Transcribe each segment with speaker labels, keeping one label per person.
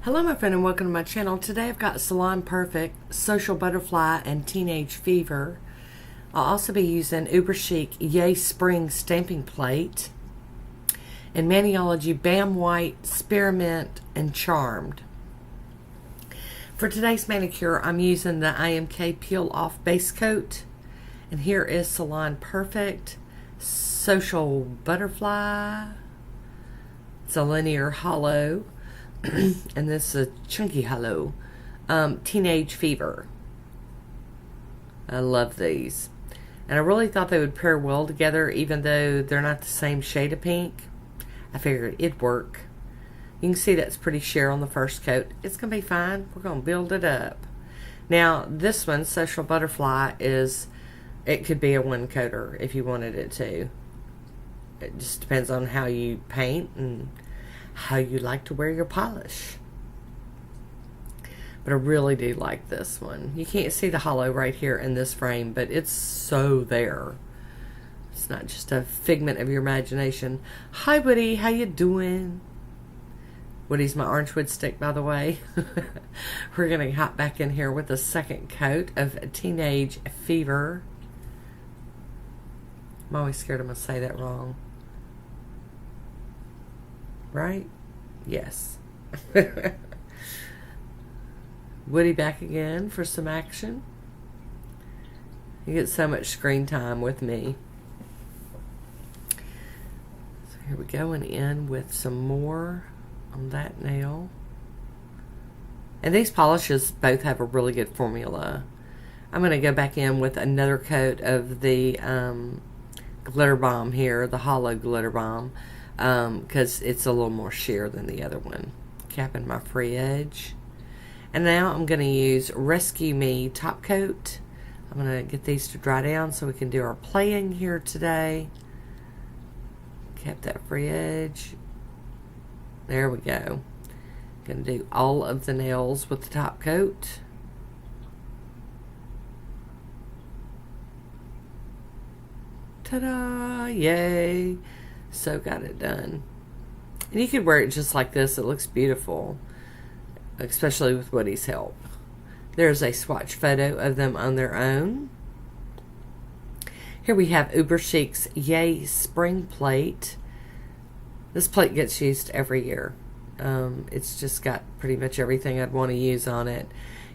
Speaker 1: Hello my friend and welcome to my channel. Today I've got Salon Perfect, Social Butterfly, and Teenage Fever. I'll also be using Uber Chic Yay Spring stamping plate and Maniology Bam White, Spearmint, and Charmed. For today's manicure I'm using the IMK Peel Off Base Coat, and here is Salon Perfect, Social Butterfly. It's a linear hollow. And this is a chunky hollow. Teenage Fever. I love these. And I really thought they would pair well together, even though they're not the same shade of pink. I figured it'd work. You can see that's pretty sheer on the first coat. It's going to be fine. We're going to build it up. Now, this one, Social Butterfly, it could be a one-coater if you wanted it to. It just depends on how you paint and how you like to wear your polish. But I really do like this one. You can't see the hollow right here in this frame, but it's so there. It's not just a figment of your imagination. Hi Woody, how you doing? Woody's my orange wood stick, by the way. We're gonna hop back in here with a second coat of Teenage Fever. I'm always scared I'm gonna say that wrong. Right? Yes. Woody back again for some action. You get so much screen time with me. So here we go, and in with some more on that nail. And these polishes both have a really good formula. I'm going to go back in with another coat of the glitter bomb here, the hollow glitter bomb. Because it's a little more sheer than the other one. Capping my free edge. And now I'm going to use Rescue Me top coat. I'm going to get these to dry down so we can do our playing here today. Cap that free edge. There we go. Going to do all of the nails with the top coat. Ta-da! Yay! So got it done. And you could wear it just like this. It looks beautiful, especially with Woody's help. There's a swatch photo of them on their own. Here we have Uber Chic's Yay Spring plate. This plate gets used every year. It's just got pretty much everything I'd want to use on it.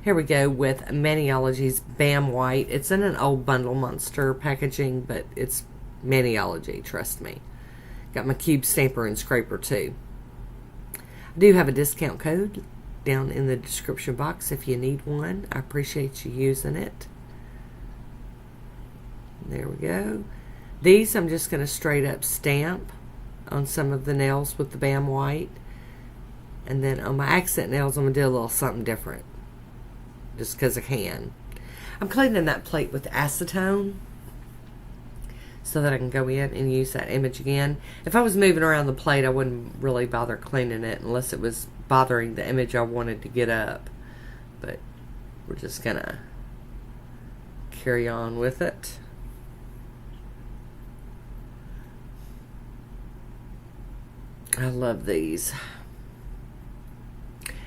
Speaker 1: Here we go with Maniology's Bam White. It's in an old Bundle Monster packaging, but it's Maniology, trust me. Got my cube stamper and scraper too. I do have a discount code down in the description box if you need one. I appreciate you using it. There we go. These I'm just going to straight up stamp on some of the nails with the Bam White. And then on my accent nails I'm going to do a little something different. Just because I can. I'm cleaning that plate with acetone, so that I can go in and use that image again. If I was moving around the plate, I wouldn't really bother cleaning it unless it was bothering the image I wanted to get up. But we're just gonna carry on with it. I love these.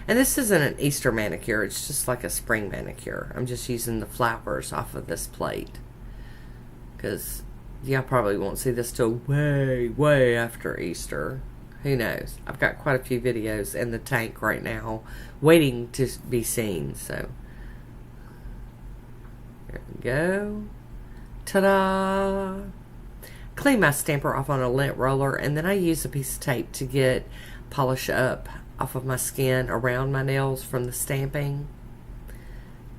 Speaker 1: And this isn't an Easter manicure, it's just like a spring manicure. I'm just using the flowers off of this plate, because y'all probably won't see this till way after Easter. Who knows? I've got quite a few videos in the tank right now waiting to be seen. So there we go. Ta-da! Clean my stamper off on a lint roller, and then I use a piece of tape to get polish up off of my skin around my nails from the stamping.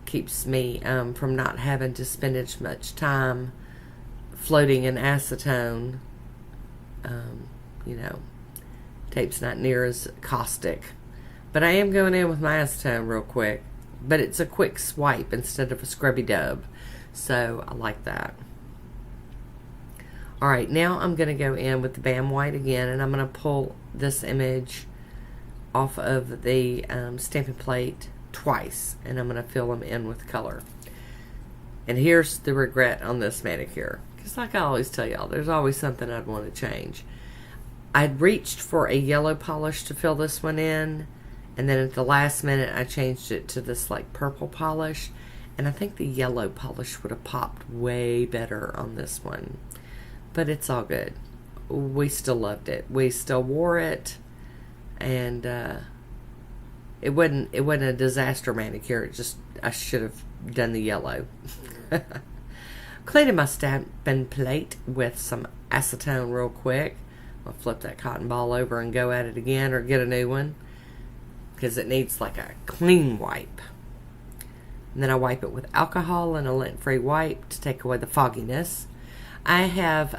Speaker 1: Keeps me from not having to spend as much time floating in acetone. You know, tape's not near as caustic. But I am going in with my acetone real quick. But it's a quick swipe instead of a scrubby dub. So I like that. Alright, now I'm going to go in with the Bam White again, and I'm going to pull this image off of the stamping plate twice, and I'm going to fill them in with color. And here's the regret on this manicure, because like I always tell y'all, there's always something I'd want to change. I'd reached for a yellow polish to fill this one in, And then at the last minute, I changed it to this like purple polish. And I think the yellow polish would have popped way better on this one. But it's all good. We still loved it. We still wore it. And it wasn't a disaster manicure. It just, I should have done the yellow. Cleaning my stamping plate with some acetone real quick. I'll flip that cotton ball over and go at it again, or get a new one, because it needs like a clean wipe. And then I wipe it with alcohol and a lint-free wipe to take away the fogginess. I have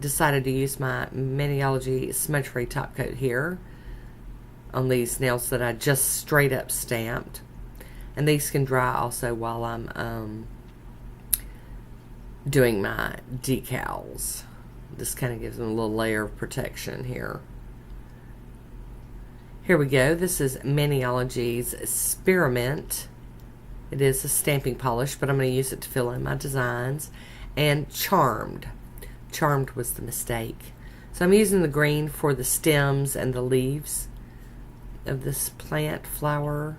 Speaker 1: decided to use my Maniology smudge-free top coat here on these nails that I just straight up stamped. And these can dry also while I'm doing my decals. This kind of gives them a little layer of protection here. Here we go. This is Maniology's Spearmint. It is a stamping polish, but I'm going to use it to fill in my designs. And Charmed. Charmed was the mistake. So I'm using the green for the stems and the leaves of this plant flower.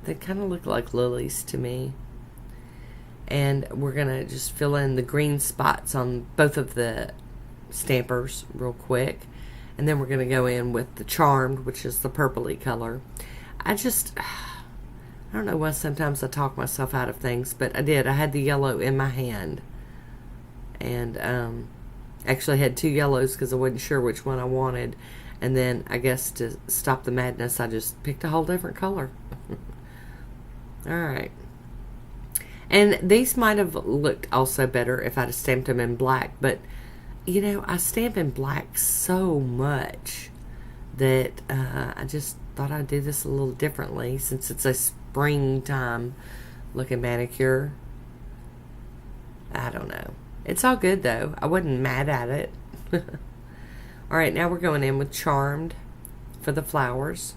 Speaker 1: They kind of look like lilies to me. And we're going to just fill in the green spots on both of the stampers real quick. And then we're going to go in with the Charmed, which is the purpley color. I don't know why sometimes I talk myself out of things, but I did. I had the yellow in my hand. And actually had two yellows because I wasn't sure which one I wanted. And then I guess to stop the madness, I just picked a whole different color. Alright. And these might have looked also better if I'd have stamped them in black. But, you know, I stamp in black so much that I just thought I'd do this a little differently since it's a springtime looking manicure. I don't know. It's all good though. I wasn't mad at it. Alright, now we're going in with Charmed for the flowers.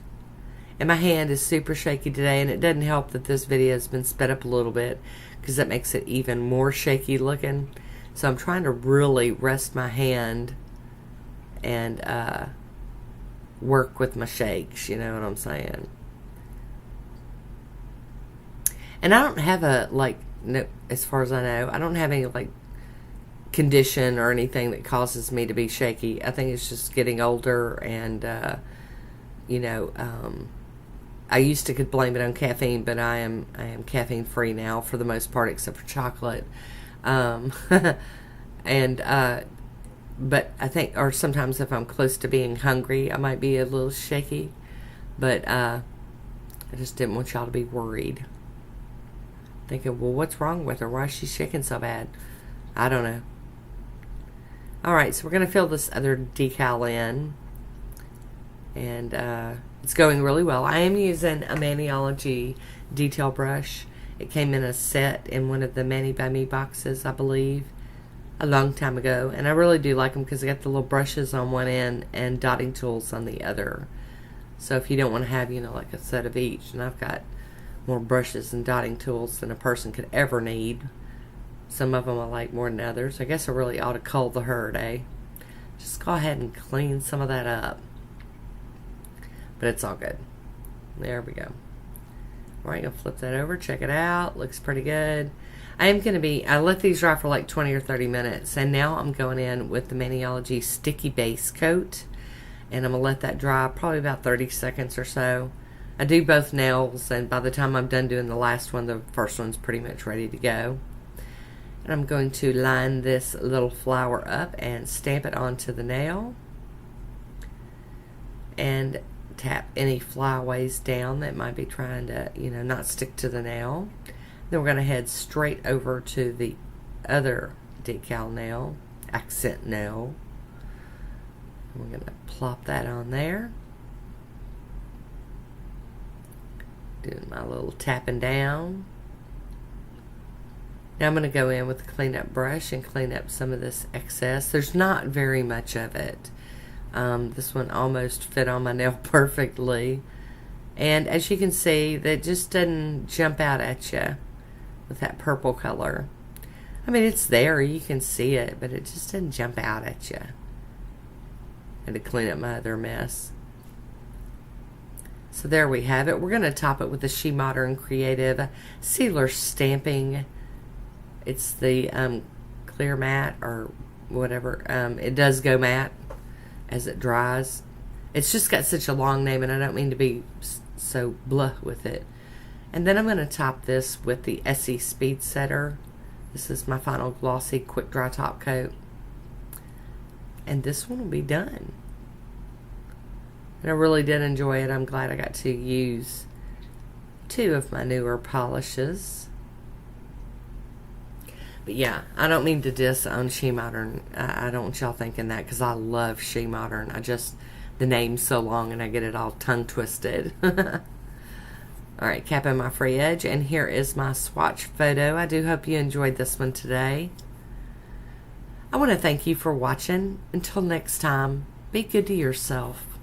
Speaker 1: And my hand is super shaky today, and it doesn't help that this video has been sped up a little bit because that makes it even more shaky looking. So I'm trying to really rest my hand and work with my shakes, you know what I'm saying? And I don't have a, like, no, as far as I know, I don't have any, like, condition or anything that causes me to be shaky. I think it's just getting older and, you know, I used to could blame it on caffeine, but I am caffeine free now for the most part, except for chocolate. But I think, or sometimes if I'm close to being hungry, I might be a little shaky. But I just didn't want y'all to be worried, thinking, well, what's wrong with her? Why is she shaking so bad? I don't know. All right, so we're gonna fill this other decal in, and it's going really well. I am using a Maniology detail brush. It came in a set in one of the Mani by Me boxes, I believe, a long time ago. And I really do like them because they got the little brushes on one end and dotting tools on the other. So if you don't want to have, you know, like a set of each, and I've got more brushes and dotting tools than a person could ever need. Some of them I like more than others. I guess I really ought to cull the herd, eh? Just go ahead and clean some of that up. But it's all good. There we go. Alright, gonna flip that over. Check it out. Looks pretty good. I let these dry for like 20 or 30 minutes. And now I'm going in with the Maniology Sticky Base Coat. And I'm gonna let that dry probably about 30 seconds or so. I do both nails, and by the time I'm done doing the last one, the first one's pretty much ready to go. And I'm going to line this little flower up and stamp it onto the nail. And tap any flyaways down that might be trying to, you know, not stick to the nail. Then we're going to head straight over to the other decal nail, accent nail. We're going to plop that on there. Doing my little tapping down. Now I'm going to go in with the cleanup brush and clean up some of this excess. There's not very much of it. This one almost fit on my nail perfectly. And as you can see, that just doesn't jump out at you with that purple color. I mean, it's there, you can see it, but it just doesn't jump out at you. And to clean up my other mess. So there we have it. We're going to top it with the She Modern Creative Sealer Stamping. It's the clear matte or whatever. It does go matte as it dries. It's just got such a long name, and I don't mean to be so blah with it. And then I'm going to top this with the Essie Speed Setter. This is my final glossy quick dry top coat. And this one will be done. And I really did enjoy it. I'm glad I got to use 2 of my newer polishes. But yeah, I don't mean to diss on She Modern. I don't want y'all thinking that, because I love She Modern. The name's so long and I get it all tongue twisted. Alright, capping my free edge, and here is my swatch photo. I do hope you enjoyed this one today. I want to thank you for watching. Until next time, be good to yourself.